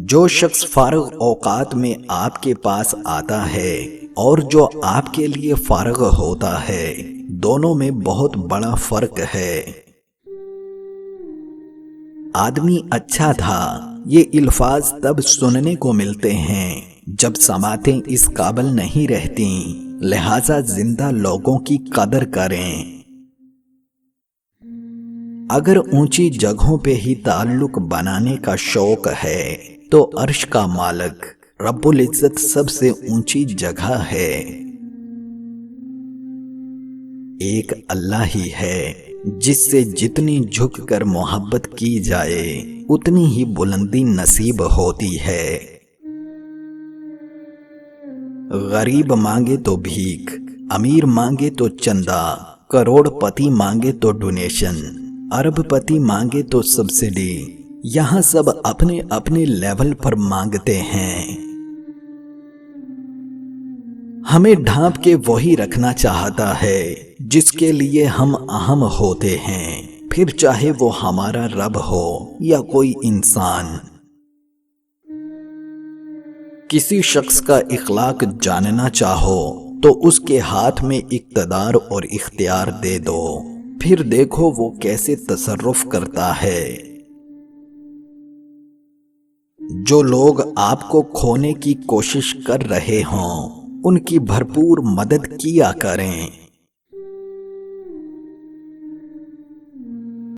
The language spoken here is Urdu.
جو شخص فارغ اوقات میں آپ کے پاس آتا ہے اور جو آپ کے لیے فارغ ہوتا ہے، دونوں میں بہت بڑا فرق ہے۔ آدمی اچھا تھا، یہ الفاظ تب سننے کو ملتے ہیں جب سماعتیں اس قابل نہیں رہتی، لہذا زندہ لوگوں کی قدر کریں۔ اگر اونچی جگہوں پہ ہی تعلق بنانے کا شوق ہے تو عرش کا مالک رب العزت سب سے اونچی جگہ ہے۔ ایک اللہ ہی ہے جس سے جتنی جھک کر محبت کی جائے اتنی ہی بلندی نصیب ہوتی ہے۔ غریب مانگے تو بھیک، امیر مانگے تو چندہ، کروڑ پتی مانگے تو ڈونیشن، ارب پتی مانگے تو سبسڈی، یہاں سب اپنے اپنے لیول پر مانگتے ہیں۔ ہمیں ڈھانپ کے وہی رکھنا چاہتا ہے جس کے لیے ہم اہم ہوتے ہیں، پھر چاہے وہ ہمارا رب ہو یا کوئی انسان۔ کسی شخص کا اخلاق جاننا چاہو تو اس کے ہاتھ میں اقتدار اور اختیار دے دو، پھر دیکھو وہ کیسے تصرف کرتا ہے۔ جو لوگ آپ کو کھونے کی کوشش کر رہے ہوں ان کی بھرپور مدد کیا کریں۔